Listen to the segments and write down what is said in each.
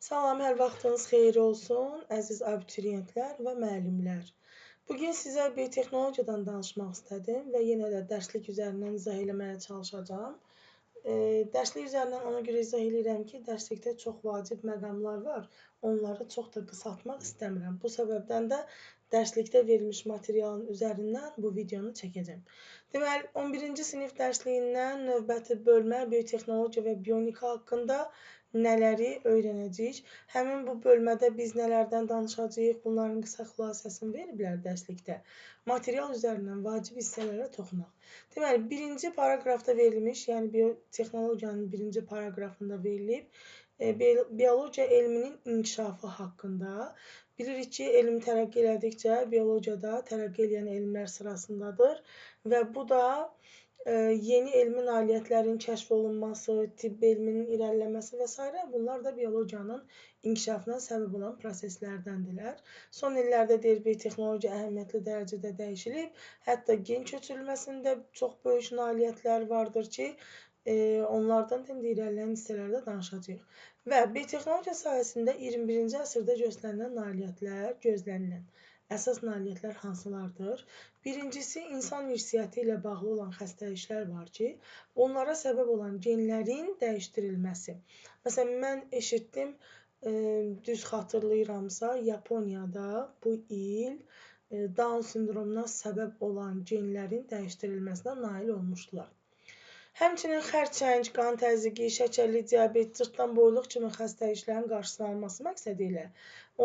Salam, hər vaxtınız xeyir olsun, əziz abituriyentlər və müəllimlər. Bugün sizə biotexnologiyadan danışmaq istədim və yenə də dərslik üzərindən izah eləməyə çalışacağam. Dərslik üzərindən ona görə izah edirəm ki, dərslikdə çox vacib məqamlar var, onları çox da qısaltmaq istəmirəm. Bu səbəbdən də dərslikdə verilmiş materialın üzərindən bu videonu çəkəcəm. Deməli, 11-ci sinif dərsliyindən növbəti bölmə biotexnologiya və bionika haqqında nələri öyrənəcəyik. Həmin bu bölmədə biz nələrdən danışacağıq, bunların qısa xülasəsini veriblər dərslikdə. Material üzərindən vacib hissələrə toxunaq. Deməli, birinci paraqrafda verilmiş, yəni biotexnologiyanın birinci paraqrafında verilib, biologiya elminin inkişafı haqqında. Bilirik ki, elm tərəqqi elədikcə biologiyada tərəqqi edən elmlər sırasındadır və bu da yeni elmi nailiyyətlərin kəşf olunması, tibb elminin irəliləməsi və s. bunlar da biologiyanın inkişafına səbəb olan proseslərdəndirlər. Son illərdə biotexnologiya əhəmiyyətli dərəcədə dəyişilib. Hətta gen köçürülməsində çox böyük nailiyyətlər vardır ki, onlardan da irəliləyən hissələrdə danışacağıq. Və biotexnologiya sayəsində 21-ci əsrdə göstərilən nailiyyətlər gözlənilən əsas nailiyyətlər hansılardır? Birincisi, insan irsiyyatı ilə bağlı olan xəstəliklər var ki, onlara səbəb olan genlərin dəyişdirilməsi. Məsələn, mən eşitdim, düz xatırlayıramsa, Yaponiyada bu il Down sindromuna səbəb olan genlərin dəyişdirilməsinə nail olmuşdular. Həmçinin xərçəng, qan təzyiqi, şəkərli diabet, cırtdan boyluq kimi xəstəliklərin qarşısının alınması məqsədi ilə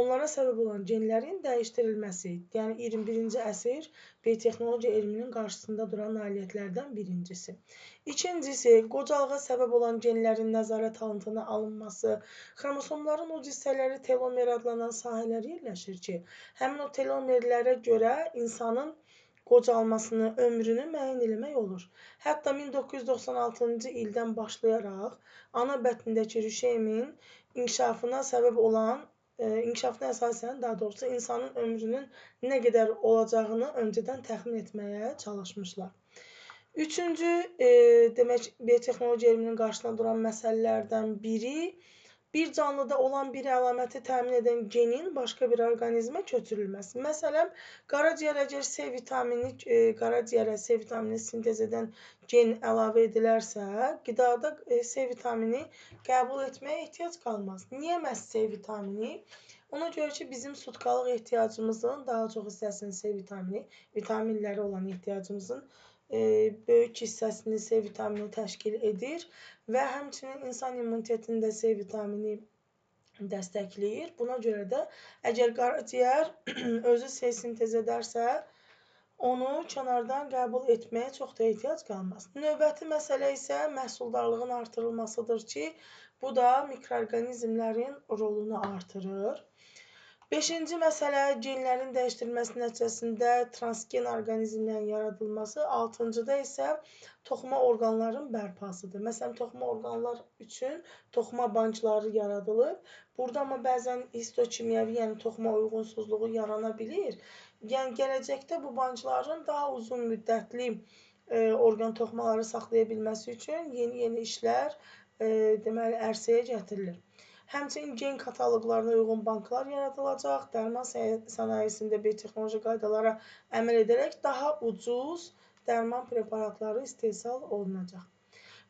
onlara səbəb olan genlərin dəyişdirilməsi, yəni 21-ci əsr biotexnologiya elminin qarşısında duran nailiyyətlərdən birincisi. İkincisi, qocalığa səbəb olan genlərin nəzarət altına alınması, xromosomların uc hissələri telomer adlanan sahələr yerləşir ki, həmin o telomerlərə görə insanın qocalmasını, ömrünü müəyyən eləmək olur. Hətta 1996-cı ildən başlayaraq ana bətnindəki rüşeyin inkişafına səbəb olan, inkişafına əsasən, daha doğrusu insanın ömrünün nə qədər olacağını öncədən təxmin etməyə çalışmışlar. Üçüncü, demək, biotexnologiya elminin qarşısında duran məsələlərdən biri, bir canlıda olan bir əlaməti təmin edən genin başqa bir orqanizmə köçürülməsi. Məsələn, qaraciyərə əgər C vitamini sintez edən gen əlavə edilərsə, qidada C vitamini qəbul etməyə ehtiyac qalmaz. Niyə məhz C vitamini? Ona görə ki, bizim sutkalıq ehtiyacımızın daha çox hissəsini C vitamini, vitaminləri olan ehtiyacımızın böyük hissəsini C vitamini təşkil edir və həmçinin insan immunitetini də C vitamini dəstəkləyir. Buna görə də əgər qaraciyər özü C sintez edərsə, onu kənardan qəbul etməyə çox da ehtiyac qalmaz. Növbəti məsələ isə məhsuldarlığın artırılmasıdır ki, bu da mikroorqanizmlərin rolunu artırır. Beşinci məsələ genlərin dəyişdirilməsi nəticəsində transgen orqanizmlərin yaradılması. Altıncıda isə toxuma orqanların bərpasıdır. Məsələn, toxuma orqanlar üçün toxuma bankları yaradılıb. Burada amma bəzən histokimyəvi, yəni toxuma uyğunsuzluğu yarana bilir. Yəni gələcəkdə bu bankların daha uzun müddətli orqan toxumaları saxlaya bilməsi üçün yeni işlər deməli ərsəyə gətirilir. Həmçinin gen kataloqlarına uyğun banklar yaradılacaq, dərman sənayesində biotexnoloji qaydalara əməl edərək daha ucuz dərman preparatları istehsal olunacaq.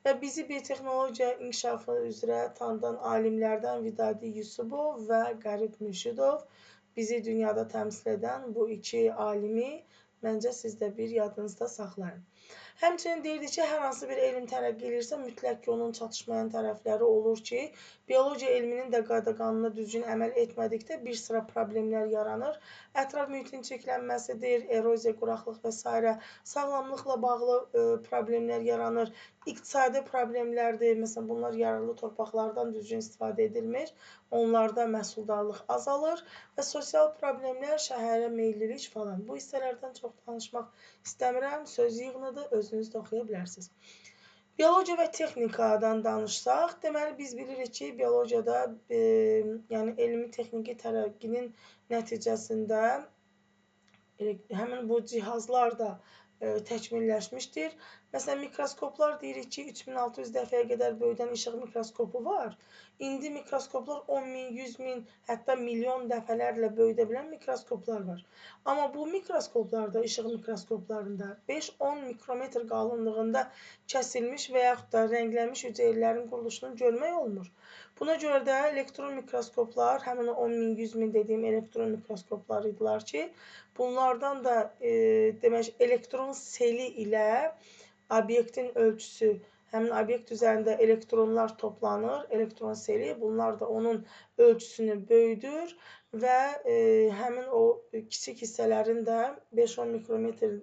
Və bizi biotexnologiya inkişafı üzrə tanıdan alimlərdən Vidadi Yusubov və Qərib Mürşidov bizi dünyada təmsil edən bu iki alimi məncə siz də bir yadınızda saxlayın. Həmçinin deyirdik ki, hər hansı bir elm tərəqqi edirsə, mütləq ki, onun çatışmayan tərəfləri olur ki, biologiya elminin də qayda-qanuna düzgün əməl etmədikdə bir sıra problemlər yaranır. Ətraf mühitin çirklənməsidir, eroziya, quraqlıq və s. sağlamlıqla bağlı problemlər yaranır. İqtisadi problemlərdir, məsələn, bunlar yararlı torpaqlardan düzgün istifadə edilmir, onlarda məhsuldarlıq azalır və sosial problemlər, şəhərə meyillilik falan. Bu hissələrdən çox danışmaq istəmirəm, söz yığınıdır, özünüz də oxuya bilərsiniz. Biologiya və texnikadan danışsaq, deməli biz bilirik ki, biologiyada, yəni elmi texniki tərəqqinin nəticəsində həmin bu cihazlar da təkmilləşmişdir Məsələn, mikroskoplar deyirik ki, 3600 dəfəyə qədər böyüdən işıq mikroskopu var. İndi mikroskoplar 10.000, 100.000, hətta milyon dəfələrlə böyüdə bilən mikroskoplar var. Amma bu mikroskoplarda, işıq mikroskoplarında 5-10 mikrometr qalınlığında kəsilmiş və yaxud da rənglənmiş hüceyrələrin quruluşunu görmək olmur. Buna görə də elektron mikroskoplar, həmin o 10.000, 100.000 dediyim elektron mikroskoplar idilər ki, bunlardan da demək, elektron seli ilə obyektin ölçüsü, həmin obyekt üzərində elektronlar toplanır, elektron seli, bunlar da onun ölçüsünü böyüdür və həmin o kiçik hissələrin də 5-10 mikrometr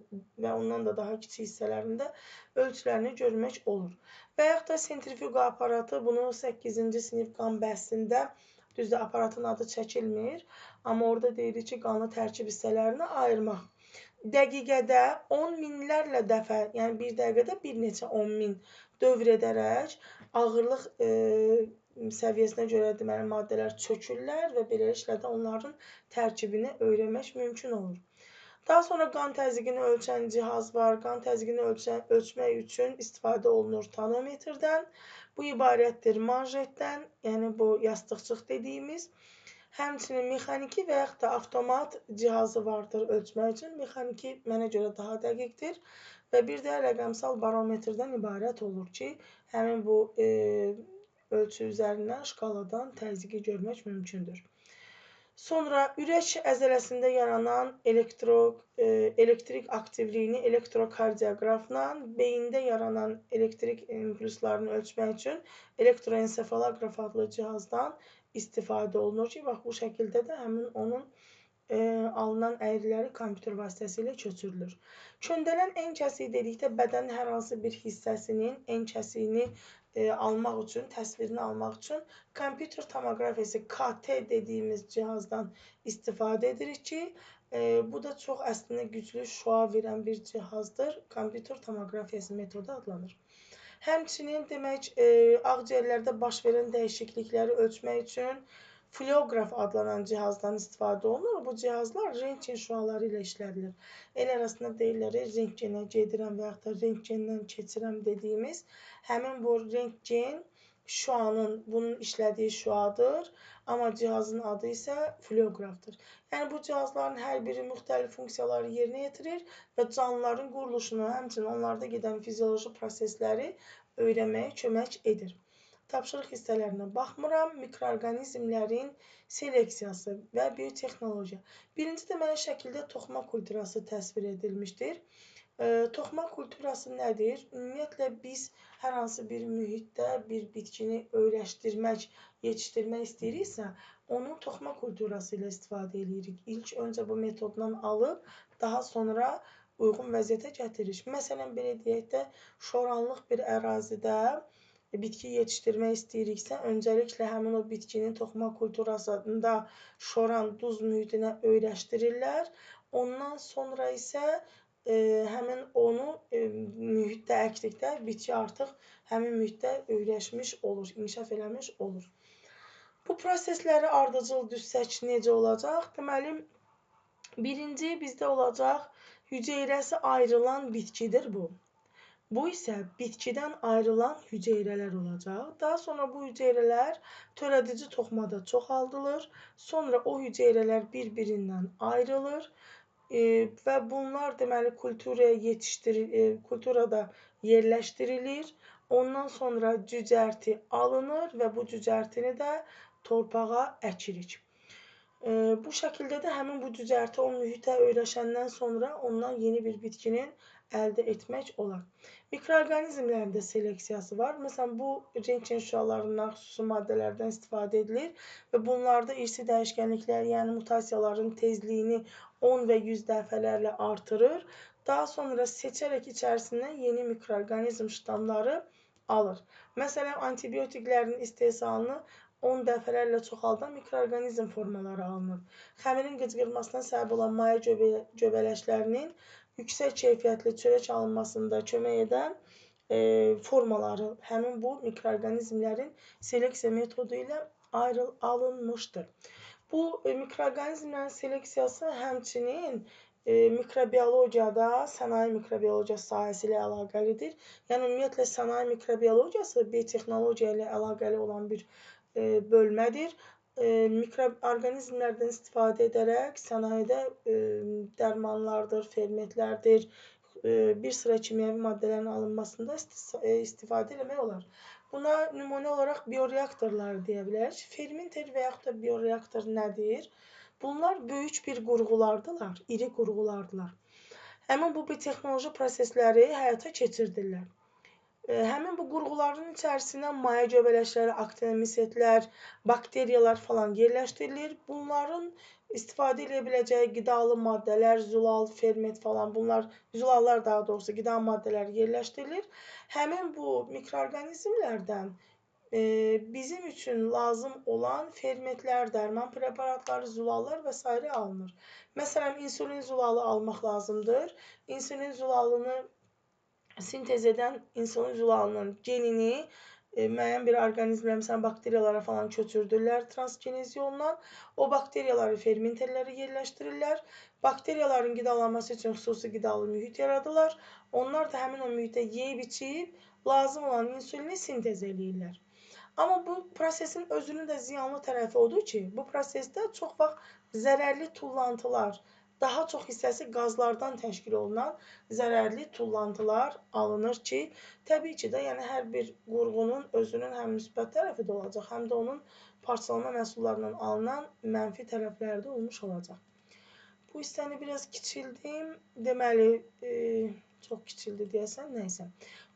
və ondan da daha kiçik hissələrində ölçülərini görmək olur. Və yaxud da sentrifuqa aparatı, bunu 8-ci sinif qan bəhsində, düzdür, aparatın adı çəkilmir, amma orada deyirik ki, qanlı tərkib hissələrini ayırmaq. Dəqiqədə 10 minlərlə dəfə, yəni bir dəqiqədə bir neçə 10 min dövr edərək ağırlıq səviyyəsinə görə deməli maddələr çökürlər və beləliklə də onların tərkibini öyrənmək mümkün olur. Daha sonra qan təzyiqini ölçən cihaz var. Qan təzyiqini ölçmək üçün istifadə olunur tonometrdən. Bu ibarətdir manjetdən, yəni bu yastıqçıq dediyimiz. Həmçinin mexaniki və yaxud da avtomat cihazı vardır ölçmək üçün. Mexaniki mənə görə daha dəqiqdir və bir də rəqəmsal barometrdən ibarət olur ki, həmin bu ölçü üzərindən şkaladan təzyiqi görmək mümkündür. Sonra ürək əzələsində yaranan elektrik aktivliyini elektrokardioqrafla, beyində yaranan elektrik impulslarını ölçmək üçün elektroensefaloqraf adlı cihazdan istifadə olunur ki, bax bu şəkildə də həmin onun alınan əyriləri kompüter vasitəsilə köçürülür. Köndələn ən kəsiyi dedikdə bədənin hər hansı bir hissəsinin ən kəsiyini almaq üçün, təsvirini almaq üçün kompüter tomoqrafiyası KT dediyimiz cihazdan istifadə edirik ki, bu da çox əslində güclü şüa verən bir cihazdır. Kompüter tomoqrafiyası metodu adlanır. Həmçinin demək, ağciyərlərdə baş verən dəyişiklikləri ölçmək üçün fluoroqraf adlanan cihazdan istifadə olunur. Bu cihazlar rentgen şüaları ilə işlədilir. El arasında deyirlər, rentgenə gedirəm və yaxud da rentgendən keçirəm dediyimiz həmin bu rentgen şüanın, bunun işlədiyi şüadır. Amma cihazın adı isə fluoroqrafdır. Yəni bu cihazların hər biri müxtəlif funksiyaları yerinə yetirir və canlıların quruluşunu, həmçinin onlarda gedən fizioloji prosesləri öyrənməyə kömək edir. Tapşırıq hissələrinə baxmıram. Mikroorqanizmlərin seleksiyası və biotexnologiya. Birinci deməli şəkildə toxuma kulturası təsvir edilmişdir. Toxuma kulturası nədir? Ümumiyyətlə biz hər hansı bir mühitdə bir bitkini öyrəşdirmək, yetişdirmək istəyiriksə, onun toxuma kulturası ilə istifadə edirik. İlk öncə bu metoddan alıb, daha sonra uyğun vəziyyətə gətiririk. Məsələn, belə deyək də, şoranlıq bir ərazidə bitki yetişdirmək istəyiriksə, öncəliklə həmin o bitkinin toxuma kulturasında şoran duz mühitinə öyrəşdirirlər. Ondan sonra isə həmin onu mühitdə əkdikdə bitki artıq həmin mühitdə öyrəşmiş olur, inkişaf eləmiş olur. Bu prosesləri ardıcıl düzsək necə olacaq? Deməli, birinci bizdə olacaq hüceyrəsi ayrılan bitkidir bu. Bu isə bitkidən ayrılan hüceyrələr olacaq. Daha sonra bu hüceyrələr törədici toxumada çoxaldılır. Sonra o hüceyrələr bir-birindən ayrılır və bunlar deməli kulturada yerləşdirilir. Ondan sonra cücərti alınır və bu cücərtini də torpağa əkirik. Bu şəkildə də həmin bu cücərti o mühitə öyrəşəndən sonra ondan yeni bir bitkinin əldə etmək olar. Mikroorqanizmlərin də seleksiyası var. Məsələn, bu rentgen şüalarından xüsusi maddələrdən istifadə edilir və bunlarda irsi dəyişkənliklər, yəni mutasiyaların tezliyini 10 və 100 dəfələrlə artırır. Daha sonra seçərək içərisindən yeni mikroorqanizm ştamları alır. Məsələn, antibiotiklərin istehsalını 10 dəfələrlə çoxaldan mikroorqanizm formaları alınır. Xəmirin qıcqırmasına səbəb olan maya göbələklərinin yüksək keyfiyyətli çörək alınmasında kömək edən formaları həmin bu mikroorqanizmlərin seleksiya metodu ilə alınmışdır. Bu mikroorqanizmlərin seleksiyası həmçinin mikrobiologiyada sənaye mikrobiologiyası sahəsi ilə əlaqəlidir. Yəni ümumiyyətlə sənaye mikrobiologiyası biotexnologiya ilə əlaqəli olan bir bölmədir. Mikroorqanizmlərdən istifadə edərək sənayedə dərmanlardır, fermentlərdir, bir sıra kimyəvi maddələrin alınmasında istifadə etmək olar. Buna nümunə olaraq bioreaktorlar deyə bilərik. Fermenter və yaxud da bioreaktor nədir? Bunlar böyük bir qurğulardılar, iri qurğulardılar. Həmin bu biotexnoloji prosesləri həyata keçirdirlər. Həmin bu qurğuların içərisinə maya göbələkləri, aktinomicetlər, bakteriyalar falan yerləşdirilir. Bunların istifadə edə biləcəyi qidalı maddələr, zülal, ferment falan, bunlar zülallar daha doğrusu qida maddələri yerləşdirilir. Həmin bu mikroorqanizmlərdən bizim üçün lazım olan fermentlər, dərman preparatları, zülallar və s. alınır. Məsələn, insulin zülalı almaq lazımdır. İnsulin zülalını sintez edən insulin zülalının genini müəyyən bir orqanizmlərə, məsələn, bakteriyalara falan köçürdürlər transgenez yolundan. O bakteriyaları fermenterlərə yerləşdirirlər. Bakteriyaların qidalanması üçün xüsusi qidalı mühit yaradırlar. Onlar da həmin o mühitə yeyib içib lazım olan insulini sintez eləyirlər. Amma bu prosesin özünün də ziyanlı tərəfi odur ki, bu prosesdə çox vaxt zərərli tullantılar, daha çox hissəsi qazlardan təşkil olunan zərərli tullantılar alınır ki, təbii ki də, yəni hər bir qurğunun özünün həm müsbət tərəfi də olacaq, həm də onun parçalama məhsullarından alınan mənfi tərəfləri də olmuş olacaq. Bu hissəni biraz kiçildim, deməli, çox kiçildi deyəsən, nəysə.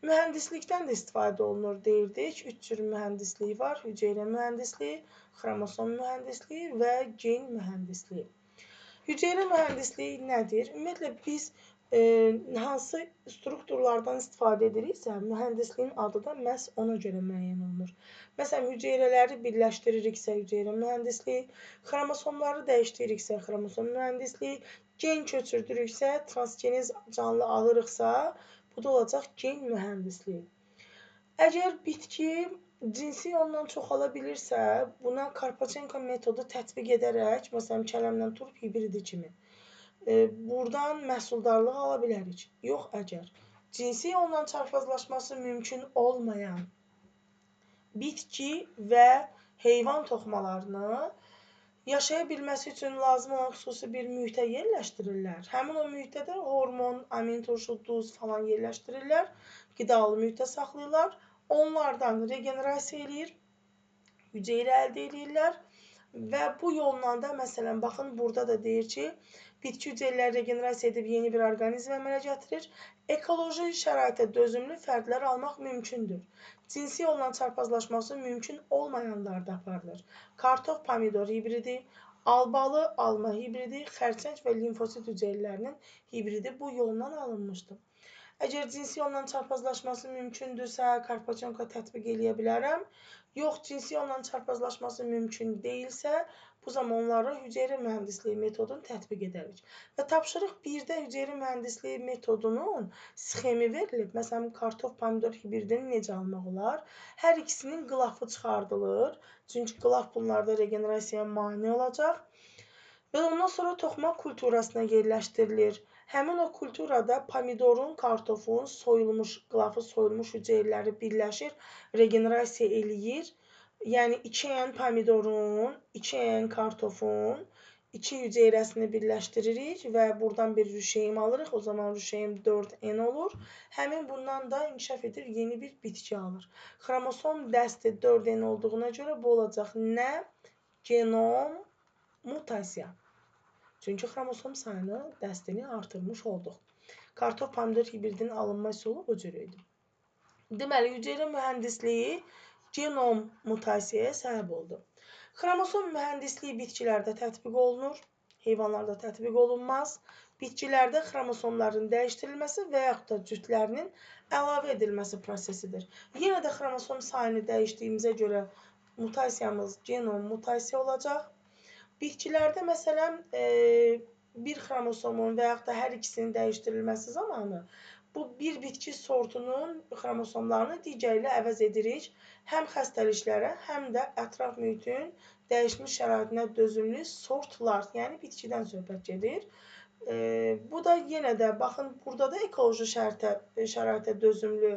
Mühəndislikdən də istifadə olunur deyirdik. 3 cür mühəndislik var. Hüceyrə mühəndisliyi, xromosom mühəndisliyi və gen mühəndisliyi. Hüceyrə mühəndisliyi nədir? Ümumiyyətlə biz hansı strukturlardan istifadə ediriksə, mühəndisliyin adı da məhz ona görə müəyyən olunur. Məsələn, hüceyrələri birləşdiririksə hüceyrə mühəndisliyi, xromosomları dəyişdiriksə xromosom mühəndisliyi, gen köçürdürüksə, transgenez canlı alırıqsa, bu da olacaq gen mühəndisliyi. Əgər bitki cinsi yolla çoxala bilirsə, buna Karpachenko metodu tətbiq edərək, məsələn, kələmlə turp hibridi kimi, buradan məhsuldarlıq ala bilərik. Yox, əgər cinsi yolla çarpazlaşması mümkün olmayan bitki və heyvan toxumalarını yaşaya bilməsi üçün lazım olan xüsusi bir mühitə yerləşdirirlər. Həmin o mühitdə də hormon, amin turşu, duz falan yerləşdirirlər. Qidalı mühitdə saxlayırlar. Onlardan regenerasiya eləyir, hüceyrə əldə edirlər və bu yolla da, məsələn, baxın, burada da deyir ki, bitki hüceyrələri regenerasiya edib yeni bir orqanizm əmələ gətirir. Ekoloji şəraitə dözümlü fərdlər almaq mümkündür. Cinsi yolla çarpazlaşması mümkün olmayanlarda aparılır. Kartof, pomidor hibridi, albalı, alma hibridi, xərçəng və limfosit hüceyrələrinin hibridi bu yolla alınmışdır. Əgər cinsi yolla çarpazlaşması mümkündürsə, Karpachenko tətbiq eləyə bilərəm. Yox, cinsi yolla çarpazlaşması mümkün deyilsə, bu zaman onlara hüceyrə mühəndisliyi metodunu tətbiq edərik. Və tapşırıq 1-də hüceyrə mühəndisliyi metodunun sxemi verilib. Məsələn, kartof, pomidor hibridini necə almaq olar? Hər ikisinin qılafı çıxardılır. Çünki qılaf bunlarda regenerasiyaya mane olacaq. Və ondan sonra toxuma kulturasına yerləşdirilir. Həmin o kulturada pomidorun, kartofun soyulmuş, qılafı soyulmuş hüceyrələri birləşir, regenerasiya eləyir. Yəni 2N pomidorun, 2N kartofun 2 hüceyrəsini birləşdiririk və buradan bir rüşeym alırıq. O zaman rüşeym 4N olur. Həmin bundan da inkişaf edir, yeni bir bitki alır. Xromosom dəsti 4N olduğuna görə bu olacaq nə? Genom mutasiya. Çünki xromosom sayını, dəstini artırmış olduq. Kartof, pomidor hibridinin alınma üsulu bu cür idi. Deməli, hüceyrə mühəndisliyi genom mutasiyaya səbəb oldu. Xromosom mühəndisliyi bitkilərdə tətbiq olunur, heyvanlarda tətbiq olunmaz. Bitkilərdə xromosomların dəyişdirilməsi və yaxud da cütlərinin əlavə edilməsi prosesidir. Yenə də xromosom sayını dəyişdiyimizə görə mutasiyamız genom mutasiya olacaq. Bitkilərdə, məsələn, bir xromosomun və yaxud da hər ikisinin dəyişdirilməsi zamanı bu bir bitki sortunun xromosomlarını digəri ilə əvəz edirik. Həm xəstəliklərə, həm də ətraf mühitin dəyişmiş şəraitinə dözümlü sortlar, yəni bitkidən söhbət gedir. Bu da yenə də baxın, burada da ekoloji şəraitə dözümlü,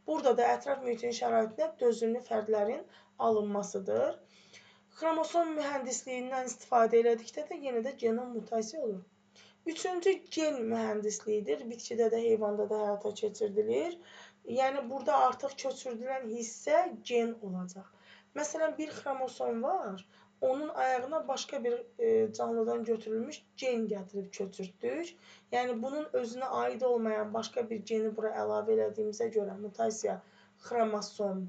burada da ətraf mühitin şəraitinə dözümlü fərdlərin alınmasıdır. Xromosom mühəndisliyindən istifadə elədikdə də yenə də genom mutasiya olur. Üçüncü gen mühəndisliyidir. Bitkidə də, heyvanda da həyata keçirilir. Yəni burada artıq köçürdülən hissə gen olacaq. Məsələn, bir xromosom var, onun ayağına başqa bir canlıdan götürülmüş gen gətirib köçürtdük. Yəni bunun özünə aid olmayan başqa bir geni bura əlavə elədiyimizə görə mutasiya xromosom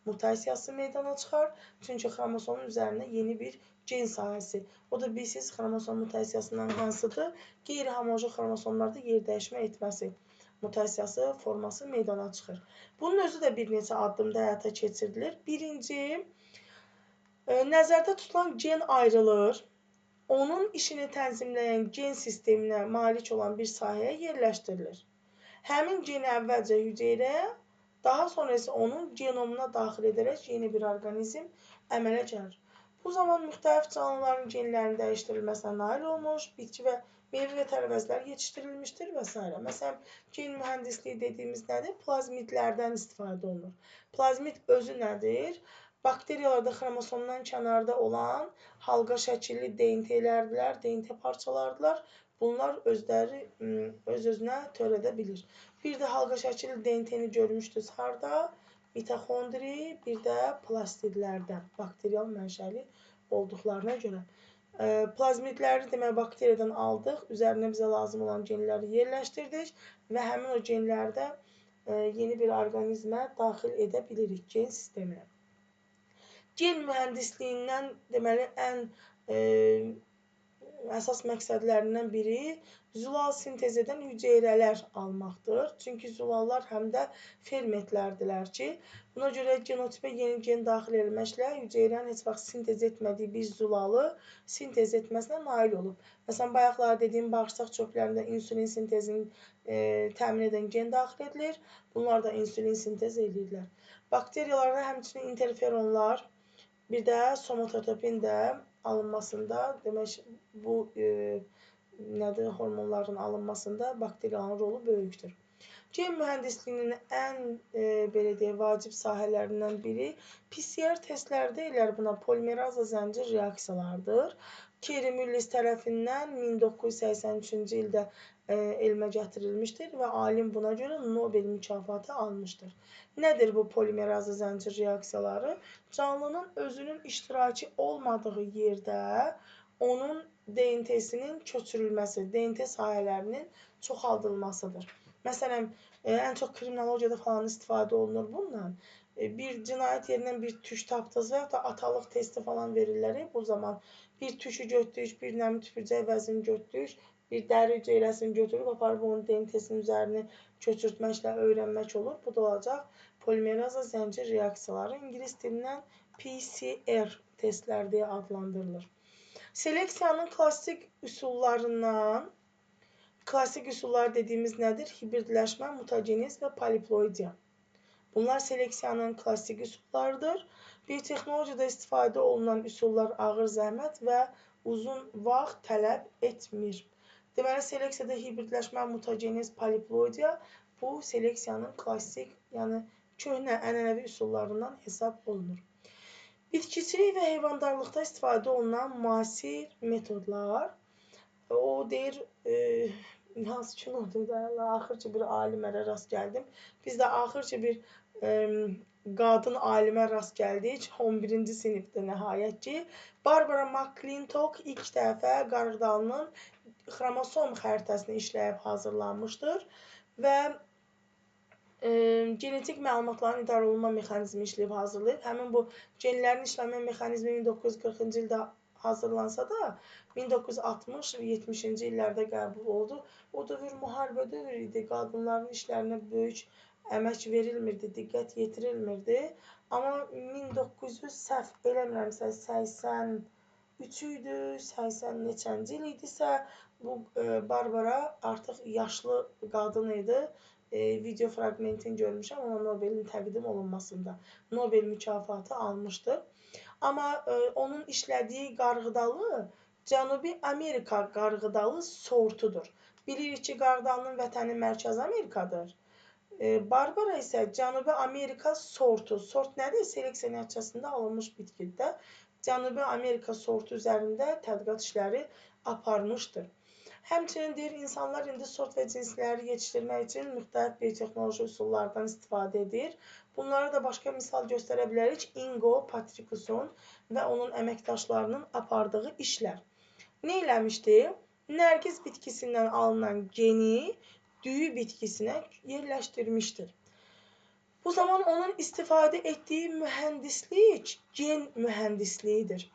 mutasiyası meydana çıxar. Çünki xromosomun üzərində yeni bir gen sahəsi. O da bilirsiniz, xromosom mutasiyasından hansıdır? Qeyri-homojen xromosomlarda yer dəyişmə etməsi mutasiyası forması meydana çıxır. Bunun özü də bir neçə addımda həyata keçirilir. Birinci, nəzərdə tutulan gen ayrılır. Onun işini tənzimləyən gen sisteminə malik olan bir sahəyə yerləşdirilir. Həmin geni əvvəlcə hüceyrəyə, daha sonra isə onun genomuna daxil edərək yeni bir orqanizm əmələ gəlir. Bu zaman müxtəlif canlıların genlərinin dəyişdirilməsinə nail olmuş, bitki və meyvə və tərəvəzlər yetişdirilmişdir və s. Məsələn, gen mühəndisliyi dediyimiz nədir? Plazmitlərdən istifadə olunur. Plazmit özü nədir? Bakteriyalarda xromosomdan kənarda olan halqa şəkilli DNT-lərdirlər, DNT parçalardılar. Bunlar özləri öz-özünə törədə bilir. Bir də halqa şəkilli DNT-ni görmüşdünüz harda? Mitoxondri, bir də plastidlərdə, bakterial mənşəli olduqlarına görə. Plazmitləri demək bakteriyadan aldıq, üzərinə bizə lazım olan genləri yerləşdirdik və həmin o genlərdə yeni bir orqanizmə daxil edə bilirik, gen sisteminə. Gen mühəndisliyindən deməli ən əsas məqsədlərindən biri zülal sintez edən hüceyrələr almaqdır. Çünki zulallar həm də fermentlərdilər ki, buna görə genotipə yeni gen daxil etməklə hüceyrənin heç vaxt sintez etmədiyi bir zulalı sintez etməsinə nail olub. Məsələn, bayaqlar dediyim bağırsaq çöplərində insulin sintezini təmin edən gen daxil edilir. Bunlar da insulin sintez edirlər. Bakteriyalarda həmçinin interferonlar, bir də somatotropin də alınmasında, demək bu hormonların alınmasında bakteriyanın rolu böyükdür. Gen mühəndisliyinin ən belə deyək, vacib sahələrindən biri PCR testlərdə ellər buna polimeraza zəncir reaksiyalardır. Kerry Mullis tərəfindən 1983-cü ildə elmə gətirilmişdir və alim buna görə Nobel mükafatı almışdır. Nədir bu polimeraza zəncir reaksiyaları? Canlının özünün iştirakı olmadığı yerdə onun DNT-sinin köçürülməsi, DNT sahələrinin çoxaldılmasıdır. Məsələn, ən çox kriminologiyada falan istifadə olunur bundan. Bir cinayət yerindən bir tük tapdınız və ya da atalıq testi falan verirlər. Bu zaman bir tükü götürük, bir nəmi tüpürcək vəzini götürük, bir dəri hüceyrəsini götürüb aparıb onun DNT-sinin üzərini köçürtməklə öyrənmək olur. Bu da olacaq polimeraza zəncir reaksiyaları. İngilis dilindən PCR testlər deyə adlandırılır. Seleksiyanın klassik üsullarından, klassik üsullar dediğimiz nədir? Hibridləşmə, mutageniz və poliploidiya. Bunlar seleksiyanın klassik üsullarıdır. Biotexnologiyada istifadə olunan üsullar ağır zəhmət və uzun vaxt tələb etmir. Deməli, seleksiyada hibridləşmə, mutageniz, poliploidiya bu seleksiyanın klassik, yəni köhnə, ənənəvi üsullarından hesab olunur. Bitkiçilik və heyvandarlıqda istifadə olunan müasir metodlar, o deyir, hansı kinodur da, axır ki bir alimlərə rast gəldim. Biz də axır ki bir qadın alimə rast gəldik, 11-ci sinifdə nəhayət ki. Barbara McClintock ilk dəfə qarğıdalının xromosom xəritəsini işləyib hazırlanmışdır və genetik məlumatların idarə olunma mexanizmi işləyib hazırlayıb. Həmin bu genlərin işləmə mexanizmi 1940-cı ildə hazırlansa da 1960-70-ci illərdə qəbul oldu. O dövr müharibə dövrü idi. Qadınların işlərinə böyük əmək verilmirdi, diqqət yetirilmirdi. Amma 1900 səhv eləmirəmsə 83 idi, 80 neçənci il idisə bu Barbara artıq yaşlı qadın idi. Video fragmentini görmüşəm, ona Nobelin təqdim olunmasında Nobel mükafatı almışdır. Amma onun işlədiyi qarğıdalı Cənubi Amerika qarğıdalı sortudur. Bilirik ki, qarğıdalının vətəni Mərkəzi Amerikadır. Barbara isə Cənubi Amerika sortu. Sort nədir? Seleksiya nəticəsində alınmış bitkidə Cənubi Amerika sortu üzərində tədqiqat işləri aparmışdır. Həmçinin deyir, insanlar indi sort və cinsləri yetişdirmək üçün müxtəlif biotexnoloji üsullardan istifadə edir. Bunlara da başqa misal göstərə bilərik. Ingo Patrikusun və onun əməkdaşlarının apardığı işlər. Nə eləmişdi? Nərgiz bitkisindən alınan geni düyü bitkisinə yerləşdirmişdir. Bu zaman onun istifadə etdiyi mühəndislik gen mühəndisliyidir.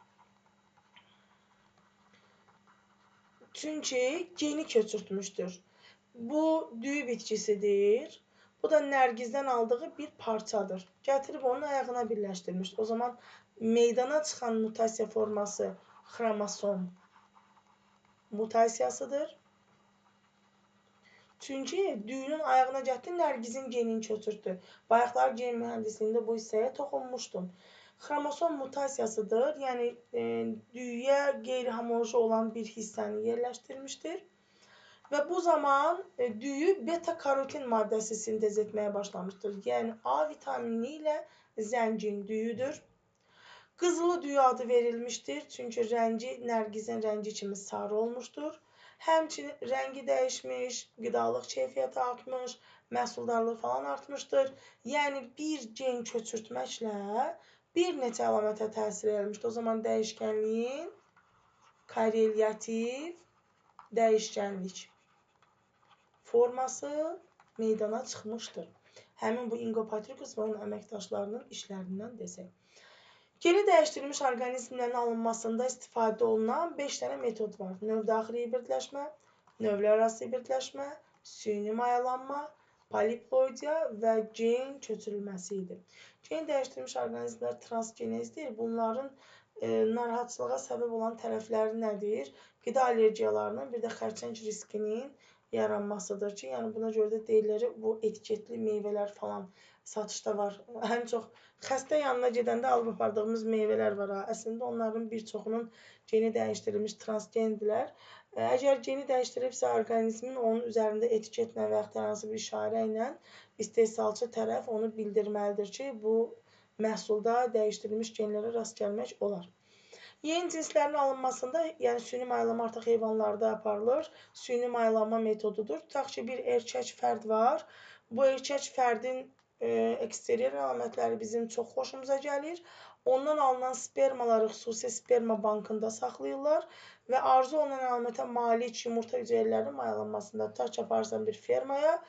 Çünki geni köçürtmüşdür. Bu düyü bitkisidir. Bu da nərgizdən aldığı bir parçadır. Gətirib onun ayağına birləşdirmişdir. O zaman meydana çıxan mutasiya forması xromosom mutasiyasıdır. Çünki düyünün ayağına gətirdi, nərgizin genini köçürtdü. Bayaqlar gen mühəndisliyində bu hissəyə toxunmuşdum. Xromosom mutasiyasıdır, yəni düyüyə qeyri-homoloji olan bir hissəni yerləşdirmişdir. Və bu zaman düyü beta-karotin maddəsi sintez etməyə başlamışdır. Yəni A vitamini ilə zəngin düyüdür. Qızılı düyü adı verilmişdir, çünki rəngi nərgizin rəngi kimi sarı olmuşdur. Həmçinin rəngi dəyişmiş, qidalıq keyfiyyəti artmış, məhsuldarlığı falan artmışdır. Yəni bir gen köçürtməklə bir neçə əlamətə təsir etmişdir. O zaman dəyişkənliyin korelyativ dəyişkənlik forması meydana çıxmışdır. Həmin bu Ingo Patrikus və onun əməkdaşlarının işlərindən desək. Geni dəyişdirilmiş orqanizmlərin alınmasında istifadə olunan 5 dənə metod var. Növdaxili hibridləşmə, növlərarası hibridləşmə, süni mayalanma, poliploidiya və gen köçürülməsi idi. Gen dəyişdirilmiş orqanizmlər transgenezdir. Bunların narahatçılığa səbəb olan tərəfləri nədir? Qida allergiyalarının, bir də xərçəng riskinin yaranmasıdır ki, yəni buna görə də deyirlər, bu etiketli meyvələr falan satışda var. Ən çox xəstə yanına gedəndə alıb apardığımız meyvələr var. Əslində onların bir çoxunun geni dəyişdirilmiş transgendirlər. Əgər geni dəyişdiribsə orqanizmin onun üzərində etiketlə və yaxud hansı bir işarə ilə istehsalçı tərəf onu bildirməlidir ki, bu məhsulda dəyişdirilmiş genlərə rast gəlmək olar. Yeni cinslərin alınmasında, yəni süni mayalama artıq heyvanlarda aparılır. Süni mayalama metodudur. Tutaq ki, bir erkək fərd var. Bu erkək fərdin eksterior əlamətləri bizim çox xoşumuza gəlir. Ondan alınan spermaları xüsusi sperma bankında saxlayırlar və arzu olunan əlamətə malik yumurta hüceyrələrinin mayalanmasında tutaq ki, aparırsan bir fermaya.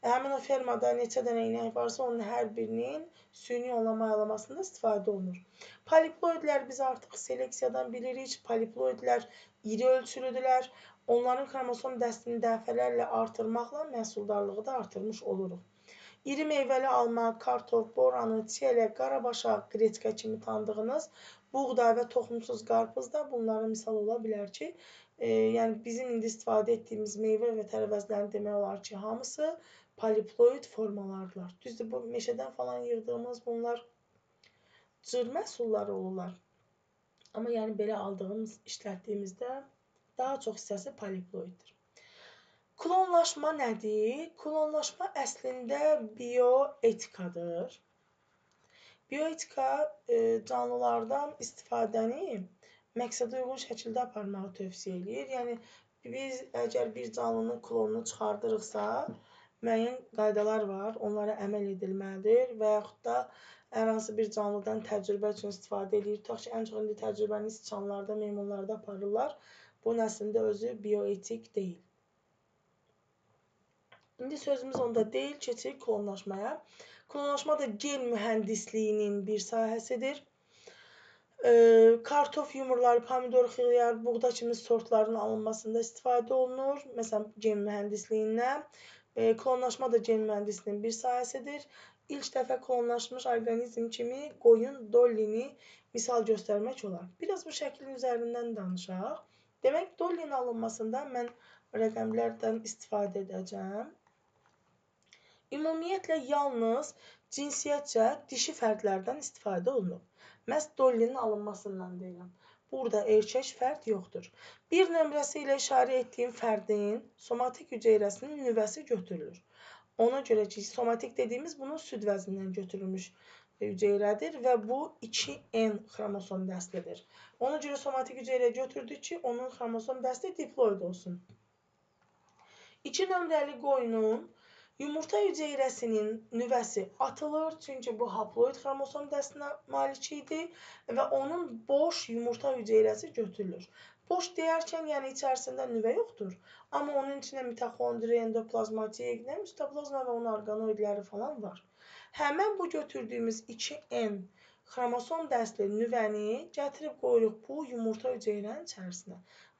Həmin o fermada neçə dənə inək varsa, onun hər birinin süni yolla mayalamasında istifadə olunur. Poliploidlər biz artıq seleksiyadan bilirik. Poliploidlər iri ölçülüdürlər. Onların xromosom dəstini dəfələrlə artırmaqla məhsuldarlığı da artırmış oluruq. İri meyvəli alma, kartof, boranı, çiyələk, qarabaşaq, qreçka kimi tanıdığınız buğday və toxumsuz qarpız da bunlara misal ola bilər ki, yəni bizim indi istifadə etdiyimiz meyvə və tərəvəzlərin demək olar ki, hamısı poliploid formalardılar. Düzdür, bu meşədən falan yığdığımız bunlar cır məhsulları olurlar. Amma yəni belə aldığımız, işlətdiyimizdə daha çox hissəsi poliploiddir. Klonlaşma nədir? Klonlaşma əslində bioetikadır. Bioetika canlılardan istifadəni məqsədə uyğun şəkildə aparmağı tövsiyə edir. Yəni biz əgər bir canlının klonunu çıxardırıqsa, müəyyən qaydalar var, onlara əməl edilməlidir və yaxud da hər hansı bir canlıdan təcrübə üçün istifadə edir. Tutaq ki, ən çox indi təcrübəni siçanlarda, meymunlarda aparırlar. Bunun əslində özü bioetik deyil. İndi sözümüz onda deyil, keçirik klonlaşmaya. Klonlaşma da gen mühəndisliyinin bir sahəsidir. Kartof yumurları, pomidor, xiyar, buğda kimi sortların alınmasında istifadə olunur. Məsələn, gen mühəndisliyindən. Klonlaşma da gen mühəndisliyinin bir sahəsidir. İlk dəfə klonlaşmış orqanizm kimi qoyun Dollini misal göstərmək olar. Biraz bu şəklin üzərindən danışaq. Demək, Dollinin alınmasında mən rəqəmlərdən istifadə edəcəm. Ümumiyyətlə, yalnız cinsiyyətcə dişi fərdlərdən istifadə olunur. Məhz Dollinin alınmasından deyirəm. burada erkək fərd yoxdur. Bir nömrəsi ilə işarə etdiyim fərdin somatik hüceyrəsinin nüvəsi götürülür. Ona görə ki, somatik dediyimiz bunun süd vəznindən götürülmüş hüceyrədir və bu 2N xromosom dəstlidir. Ona görə somatik hüceyrə götürdük ki, onun xromosom dəsti diploid olsun. 2 nömrəli qoyunun yumurta hüceyrəsinin nüvəsi atılır, çünki bu haploid xromosom dəstinə malik idi və onun boş yumurta hüceyrəsi götürülür. Boş deyərkən, yəni içərisində nüvə yoxdur, amma onun içində mitoxondri, endoplazmatik, sitoplazma və onun orqanoidləri falan var. Həmən bu götürdüyümüz 2N xromosom dəstli nüvəni gətirib qoyuruq bu yumurta hüceyrənin içərisinə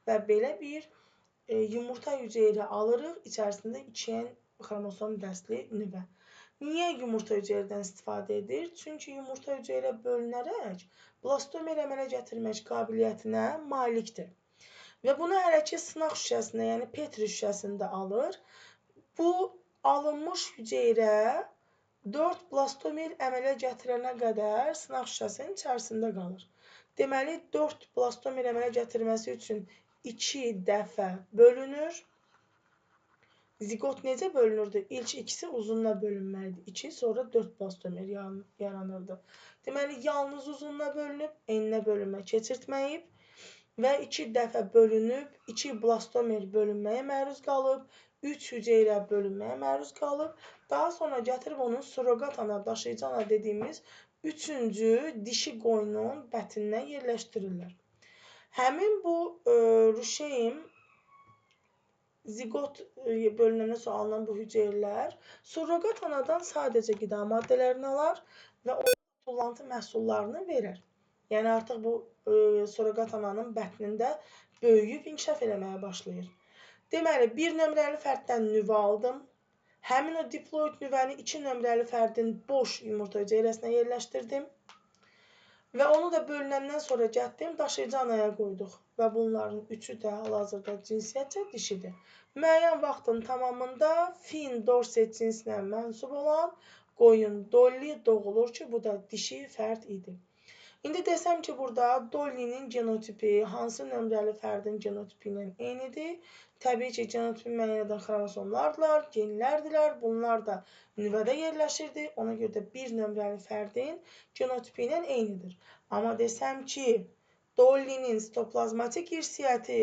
və belə bir yumurta hüceyrə alırıq, içərisində 2N xromosom dəstli nüvə. Niyə yumurta hüceyrədən istifadə edir? Çünki yumurta hüceyrə bölünərək blastomer əmələ gətirmək qabiliyyətinə malikdir. Və bunu hələ ki sınaq şüşəsində, yəni Petri şüşəsində alır. Bu alınmış hüceyrə 4 blastomer əmələ gətirənə qədər sınaq şüşəsinin içərisində qalır. Deməli, 4 blastomer əmələ gətirməsi üçün 2 dəfə bölünür. Zigot necə bölünürdü? İlk ikisi uzunla bölünməlidir. 2, sonra 4 blastomer yaranırdı. Deməli, yalnız uzunla bölünüb, N-ə bölünmə keçirtməyib və 2 dəfə bölünüb, 2 blastomer bölünməyə məruz qalıb, 3 hüceyrə bölünməyə məruz qalıb. Daha sonra gətirib onun surrogat ana, daşıyıcı ana dediyimiz 3-cü dişi qoyunun bətindən yerləşdirirlər. Həmin bu ruşeim zigot bölünəndən sonra alınan bu hüceyrələr surrogat anadan sadəcə qida maddələrini alar və onun tullantı məhsullarını verir. Yəni artıq bu surrogat ananın bətnində böyüyüb inkişaf eləməyə başlayır. Deməli, 1 nömrəli fərddən nüvə aldım. Həmin o diploid nüvəni 2 nömrəli fərdin boş yumurta hüceyrəsinə yerləşdirdim. Və onu da bölünəndən sonra gətirdim, daşıyıcı anaya qoyduq. Və bunların üçü də hal-hazırda cinsiyyətcə dişidir. Müəyyən vaxtın tamamında Fin Dorset cinsinə mənsub olan qoyun Dolly doğulur ki, bu da dişi fərd idi. İndi desəm ki, burada Dolly'nin genotipi hansı nömrəli fərdin genotipi ilə eynidir? Təbii ki, genotipi müəyyən edən xromosomlardılar, genlərdirlər. Bunlar da nüvədə yerləşirdi. Ona görə də 1 nömrəli fərdin genotipi ilə eynidir. Amma desəm ki, Dolly'nin sitoplazmatik irsiyyəti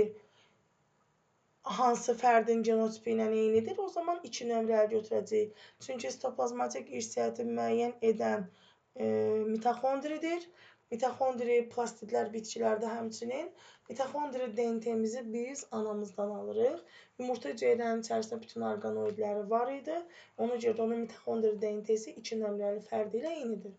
hansı fərdin genotipi ilə eynidir? O zaman 2 nömrəyə götürəcəyik. Çünki sitoplazmatik irsiyyəti müəyyən edən mitoxondridir. Mitoxondri plastidlər bitkilərdə həmçinin. Mitoxondri DNT-mizi biz anamızdan alırıq. Yumurta hüceyrənin içərisində bütün orqanoidləri var idi. Ona görə də onun mitoxondri DNT-si 2 nömrəli fərdi ilə eynidir.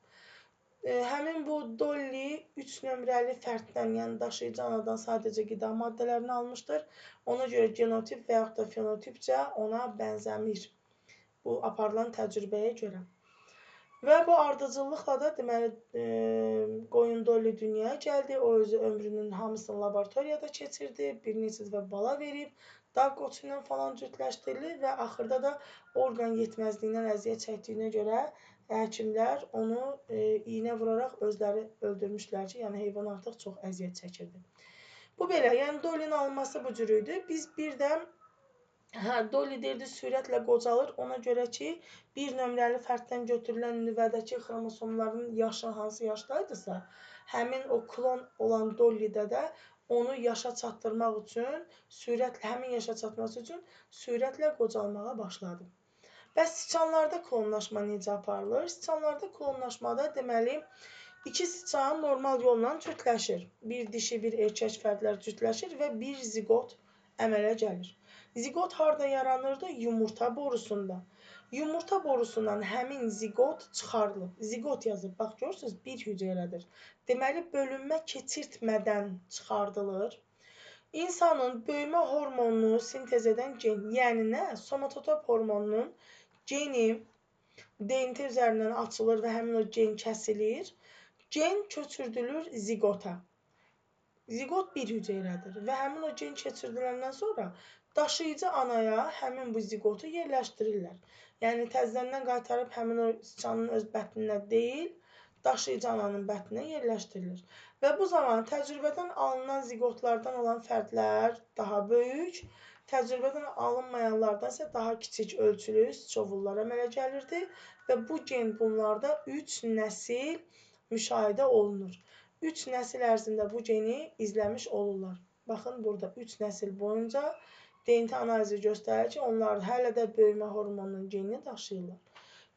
Həmin bu Dolly 3 nömrəli fərddən, yəni daşıyıcı anadan sadəcə qida maddələrini almışdır. Ona görə genotip və yaxud da fenotipcə ona bənzəmir bu aparılan təcrübəyə görə. Və bu ardıcıllıqla da deməli qoyun Dolly dünyaya gəldi. O özü ömrünün hamısını laboratoriyada keçirdi. Bir neçə dəfə bala verib, dağ qoçu ilə falan cütləşdirildi və axırda da orqan yetməzliyindən əziyyət çəkdiyinə görə həkimlər onu iynə vuraraq özləri öldürmüşlər ki, yəni heyvan artıq çox əziyyət çəkirdi. Bu belə, yəni Dolly'nin alınması bu cür idi. Biz bir də Dolly deyirdi, sürətlə qocalır. Ona görə ki, 1 nömrəli fərddən götürülən nüvədəki xromosomların yaşı hansı yaşdaydısa, həmin o klon olan Dolly'də də onu yaşa çatdırmaq üçün, həmin yaşa çatması üçün sürətlə qocalmağa başladı. Bəs siçanlarda klonlaşma necə aparılır? Siçanlarda klonlaşmada deməli, 2 siçan normal yolla cütləşir. Bir dişi, bir erkək fərdlər cütləşir və bir zigot əmələ gəlir. Zigot harda yaranırdı? Yumurta borusunda. Yumurta borusundan həmin zigot çıxarılıb. Zigot yazıb, bax görürsünüz, bir hüceyrədir. Deməli, bölünmə keçirtmədən çıxardılır. İnsanın böyümə hormonunu sintez edən gen, yəni nə? Somatotop hormonunun geni DNT üzərindən açılır və həmin o gen kəsilir. Gen köçürdülür zigota. Zigot bir hüceyrədir və həmin o gen keçiriləndən sonra daşıyıcı anaya həmin bu zigotu yerləşdirirlər. Yəni təzədən qaytarıb həmin o siçanın öz bətninə deyil, daşıyıcı ananın bətninə yerləşdirilir. Və bu zaman təcrübədən alınan ziqotlardan olan fərdlər daha böyük, təcrübədən alınmayanlardan isə daha kiçik ölçülü sıçovullar əmələ gəlirdi və bu gen bunlarda 3 nəsil müşahidə olunur. 3 nəsil ərzində bu geni izləmiş olurlar. Baxın, burada 3 nəsil boyunca DNT analizi göstərir ki, onlar hələ də böyümə hormonunun genini daşıyırlar.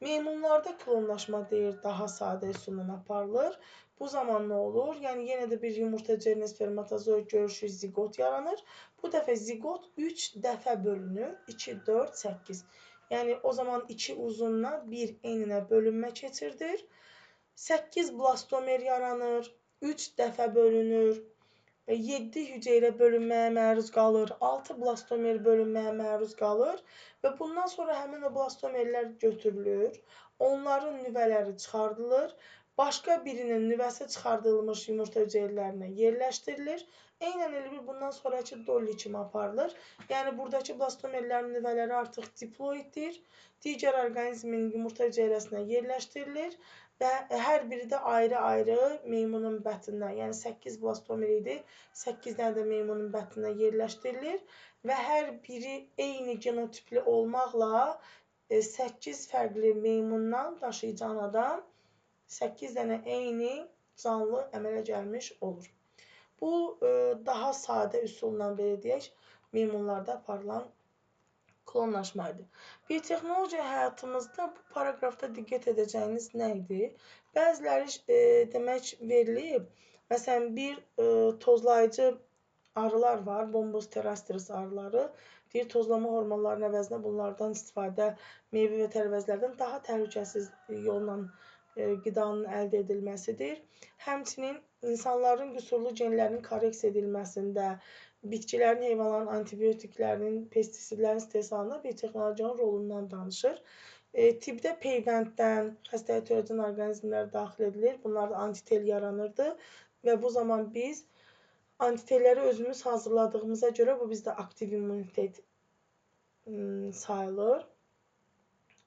Meymunlarda klonlaşma daha sadə üsulla aparılır. Bu zaman nə olur? Yəni, yenə də bir yumurta cərnə spermatozoid görüşür, zigot yaranır. Bu dəfə zigot 3 dəfə bölünür. 2, 4, 8. Yəni, o zaman 2 uzunla 1 eninə bölünmə keçirdir. 8 blastomer yaranır. 3 dəfə bölünür. 7 hüceyrə bölünməyə məruz qalır, 6 blastomer bölünməyə məruz qalır və bundan sonra həmin o blastomerlər götürülür, onların nüvələri çıxardılır, başqa birinin nüvəsi çıxardılmış yumurta hüceyrələrinə yerləşdirilir. Eynən elə bir bundan sonraki dolly kimi aparılır. Yəni, buradakı blastomerlərin nüvələri artıq diploiddir, digər orqanizmin yumurta hüceyrəsinə yerləşdirilir və hər biri də ayrı-ayrı meymunun bətindən, yəni 8 blastomer idi, 8 dənə də meymunun bətindən yerləşdirilir və hər biri eyni genotipli olmaqla 8 fərqli meymundan, daşıyıcı anadan 8 dənə eyni canlı əmələ gəlmiş olur. Bu, daha sadə üsulla, belə deyək, meymunlarda aparılan klonlaşmaydı. Biotexnologiya həyatımızda bu paraqrafda diqqət edəcəyiniz nə idi? Bəziləri demək verilib. Məsələn, bir tozlayıcı arılar var, Bombus terrestris arıları. Deyir, tozlama hormonlarının əvəzinə bunlardan istifadə meyvə və tərəvəzlərdən daha təhlükəsiz yolla qidanın əldə edilməsidir. Həmçinin insanların qüsurlu genlərinin korreksiya edilməsində, bitkilərin, heyvanların antibiotiklərinin, pestisidlərin istehsalında biotexnologiyanın rolundan danışır. Tibbdə peyvənddən xəstəyə törədən orqanizmlər daxil edilir. Bunlarda antitel yaranırdı və bu zaman biz antitelləri özümüz hazırladığımıza görə bu bizdə aktiv immunitet sayılır.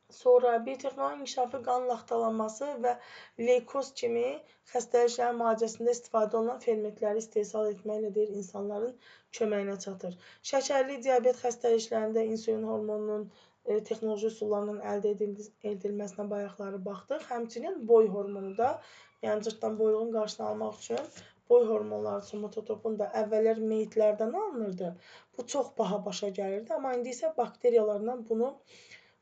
Sonra biotexnologiyanın inkişafı qan laxtalanması və leykoz kimi xəstəliklərin müalicəsində istifadə olunan fermentləri istehsal etməklə deyir, insanların köməyinə çatır. Şəkərli diabet xəstəliklərində insulin hormonunun texnoloji üsullarından əldə edilməsinə bayaqları baxdıq. Həmçinin boy hormonu da, yəni cırtdan boyluğun qarşısını almaq üçün boy hormonları, somatotropin da əvvəllər meyitlərdən alınırdı. Bu çox baha başa gəlirdi, amma indi isə bakteriyalarla bunu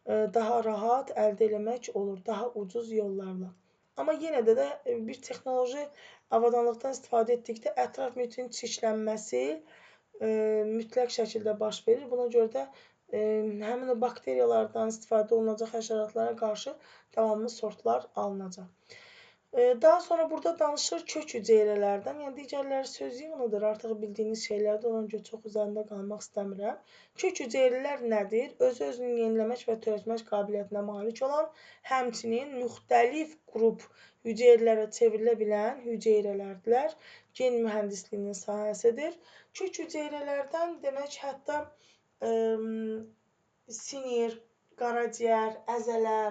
daha rahat əldə eləmək olur, daha ucuz yollarla. Amma yenə də bir texnoloji avadanlıqdan istifadə etdikdə ətraf mühitin çirklənməsi mütləq şəkildə baş verir. Buna görə də həmin o bakteriyalardan istifadə olunacaq həşəratlara qarşı davamlı sortlar alınacaq. Daha sonra burada danışır kök hüceyrələrdən, yəni digərləri söz yığınıdır, artıq bildiyiniz şeylərdir, ona görə çox üzərində qalmaq istəmirəm. Kök hüceyrələr nədir? Özünü yeniləmək və törətmək qabiliyyətinə malik olan, həmçinin müxtəlif qrup hüceyrələrə çevrilə bilən hüceyrələrdirlər. Gen mühəndisliyinin sahəsidir. Kök hüceyrələrdən demək, hətta sinir, qaraciyər, əzələ,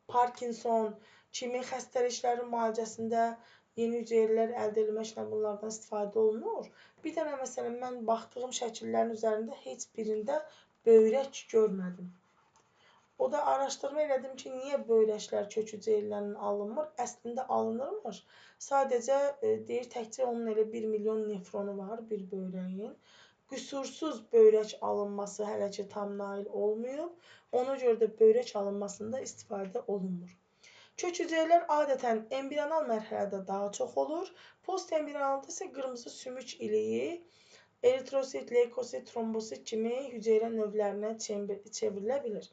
Parkinson kimi xəstəliklərin müalicəsində yeni hüceyrələr əldə etməklə bunlardan istifadə olunur. Bir dənə məsələn, mən baxdığım şəkillərin üzərində heç birində böyrək görmədim. O da araşdırma elədim ki, niyə böyrəklər kök hüceyrələrinin alınmır? Əslində alınırmış. Sadəcə deyir, təkcə onun elə 1 milyon nefronu var bir böyrəyin. Qüsursuz böyrək alınması hələ ki tam nail olmayıb. Ona görə də böyrək alınmasında istifadə olunmur. Kök hüceyrələr adətən embrional mərhələdə daha çox olur. Post-embrionalda isə qırmızı sümük iliyi, eritrosit, leykosit, trombosit kimi hüceyrə növlərinə çevrilə bilir.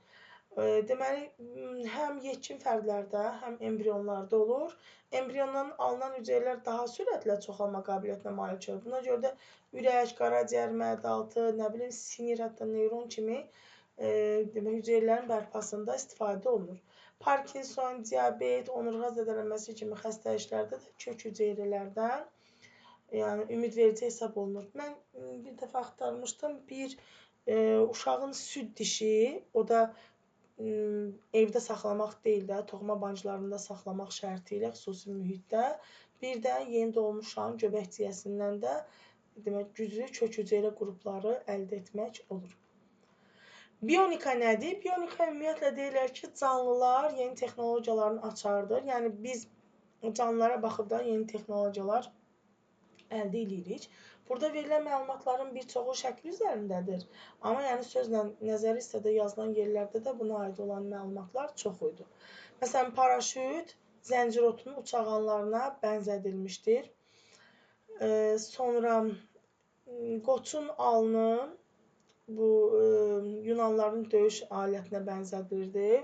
Deməli, həm yetkin fərdlərdə, həm embrionlarda olur. Embriondan alınan hüceyrələr daha sürətlə çoxalma qabiliyyətinə malik olur. Buna görə də ürək, qaraciyər, mədə-altı, sinir, hətta neyron kimi hüceyrələrin bərpasında istifadə olunur. Parkinson, diabet, onurğa zədələnməsi kimi xəstəliklərdə də kök hüceyrələrdən yəni ümidverici hesab olunur. Mən bir dəfə axtarmışdım, bir uşağın süd dişi, o da evdə saxlamaq deyil də, toxuma banclarında saxlamaq şərti ilə xüsusi mühitdə. Bir də yeni doğmuş uşağın göbək ciyəsindən də demək güclü kök hüceyrə qrupları əldə etmək olur. Bionika nədir? Bionika ümumiyyətlə deyirlər ki, canlılar yeni texnologiyaların açarıdır. Yəni biz canlılara baxıb da yeni texnologiyalar əldə edirik. Burada verilən məlumatların bir çoxu şəkil üzərindədir. Amma yəni sözlə nəzəri hissədə yazılan yerlərdə də buna aid olan məlumatlar çox idi. Məsələn, paraşüt zəncirotunun uçağanlarına bənzədilmişdir. Sonra qoçun alnı bu Yunanların döyüş alətinə bənzədilirdi.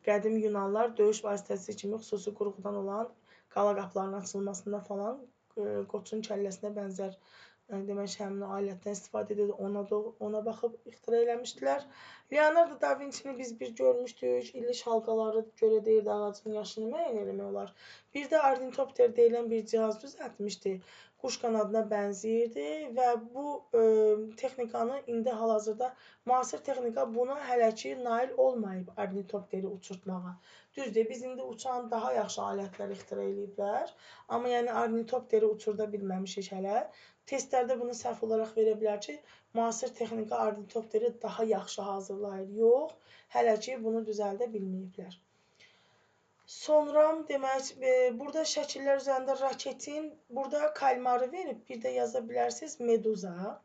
Qədim Yunanlar döyüş vasitəsi kimi xüsusi qurğudan olan qala qapılarının açılmasında falan qoçun kəlləsinə bənzər demək həmin alətdən istifadə edir, ona baxıb ixtira eləmişdilər. Leonardo da Vinci-ni biz bir görmüşdük. İllik halqaları görə deyirdi ağacın yaşını müəyyən eləmək olar. Bir də ornitopter deyilən bir cihaz düzəltmişdi. Quş qanadına bənzəyirdi və bu texnikanı indi hal-hazırda müasir texnika buna hələ ki nail olmayıb ornitopteri uçurtmağa. Düzdür, biz indi uçan daha yaxşı alətlər ixtira eləyiblər, amma yəni ornitopteri uçurda bilməmişik hələ. Testlərdə bunu səhv olaraq verə bilər ki, müasir texnika ornitopteri daha yaxşı hazırlayır. Yox, hələ ki bunu düzəldə bilməyiblər. Sonra demək, burada şəkillər üzərində raketin, burada kalmarı verib, bir də yaza bilərsiniz meduza.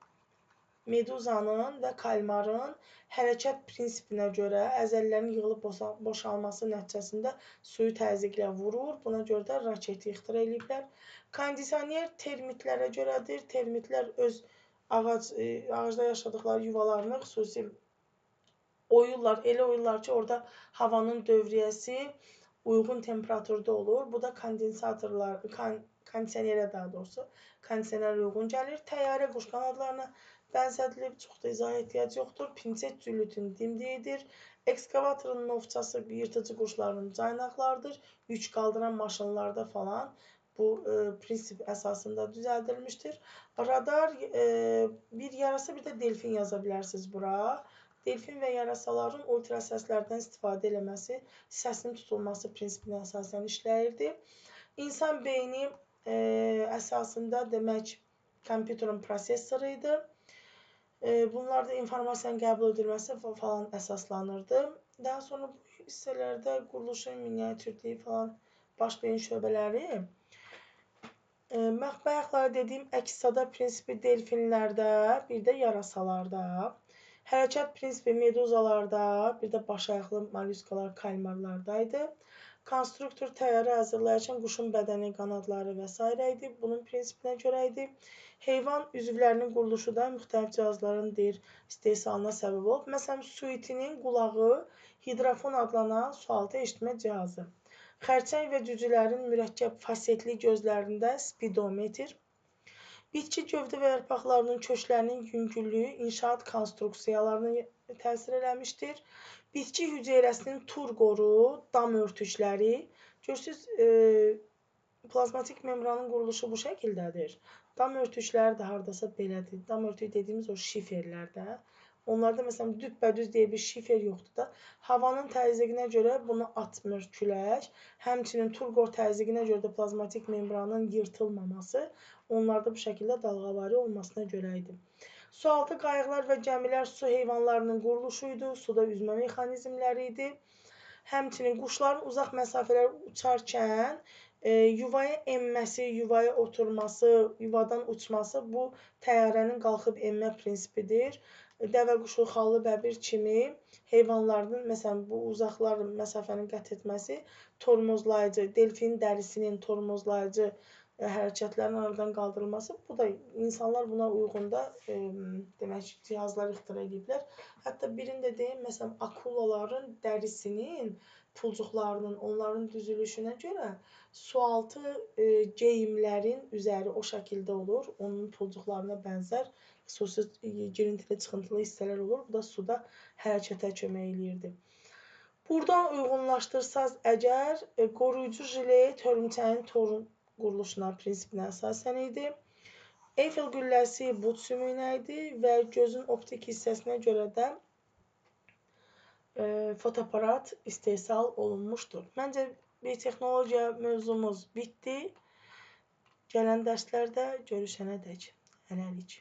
Meduzanın və kalmarın hərəkət prinsipinə görə əzələlərin yığılıb boşalması nəticəsində suyu təzyiqlə vurur. Buna görə də raketi ixtira eləyiblər. Kondisioner termitlərə görədir. Termitlər öz ağacda yaşadıqları yuvalarını xüsusi oyurlar, elə oyurlar ki, orada havanın dövriyyəsi uyğun temperaturda olur. Bu da kondensatorlar, kondisionerə daha doğrusu, kondisionerə uyğun gəlir. Təyyarə quş qanadlarına bənzədilib, çox da izaha ehtiyac yoxdur. Pinset cülütün dimdiyidir. Ekskavatorun novçası yırtıcı quşların caynaqlarıdır. Yük qaldıran maşınlarda falan bu prinsip əsasında düzəldilmişdir. Radar, bir yarasa, bir də delfin yaza bilərsiniz bura. Delfin və yarasaların ultrasəslərdən istifadə eləməsi, səsin tutulması prinsipinə əsasən işləyirdi. İnsan beyni əsasında demək kompüterin prosesoru idi. Bunlarda informasiyanın qəbul edilməsi falan əsaslanırdı. Daha sonra bu hissələrdə quruluşun miniatürlüyü falan baş beyin şöbələri. Bayaqları dediyim əks-sada prinsipi delfinlərdə, bir də yarasalarda. Hərəkət prinsipi meduzalarda, bir də başayaqlı mollyuskalar, kalmarlardaydı. Konstruktor təyyarə hazırlayarkən quşun bədəni, qanadları və s. idi. Bunun prinsipinə görə idi. Heyvan üzvlərinin quruluşu da müxtəlif cihazların istehsalına səbəb olub. Məsələn, su itinin qulağı hidrofon adlanan sualtı eşitmə cihazı. Xərçəng və cücülərin mürəkkəb fasetli gözlərində spidometr. Bitki gövdə və yarpaqlarının köklərinin yüngüllüyü inşaat konstruksiyalarına təsir eləmişdir. Bitki hüceyrəsinin turqoru, dam örtükləri. Görürsünüz, plazmatik membranın quruluşu bu şəkildədir. Dam örtükləri də hardasa belədir. Dam örtüyü dediyimiz o şiferlərdə. Onlarda məsələn düppədüz deyə bir şifer yoxdur da. Havanın təzyiqinə görə bunu atmır külək. Həmçinin turqor təzyiqinə görə də plazmatik membranın yırtılmaması onlarda bu şəkildə dalğavari olmasına görə idi. Sualtı qayıqlar və gəmilər su heyvanlarının quruluşu idi. Suda üzmə mexanizmləri idi. Həmçinin quşların uzaq məsafələr uçarkən yuvaya enməsi, yuvaya oturması, yuvadan uçması bu təyyarənin qalxıb enmə prinsipidir. Dəvəquşu, xallı bəbir kimi heyvanların, məsələn, bu uzaqlar məsafəni qət etməsi tormozlayıcı, delfin dərisinin tormozlayıcı hərəkətlərin aradan qaldırılması, bu da insanlar buna uyğun da demək cihazlar ixtira ediblər. Hətta birində deyim, məsələn, akulaların dərisinin pulcuqlarının, onların düzülüşünə görə sualtı geyimlərin üzəri o şəkildə olur. Onun pulcuqlarına bənzər xüsusi girintili çıxıntılı hissələr olur. Bu da suda hərəkətə kömək eləyirdi. Buradan uyğunlaşdırsaz əgər qoruyucu jilet hörümçəyin torun quruluşuna, prinsipinə əsasən idi. Eyfel qülləsi but sümüyünə idi və gözün optik hissəsinə görə də fotoaparat istehsal olunmuşdur. Məncə biotexnologiya mövzumuz bitdi. Gələn dərslərdə görüşənədək hələlik.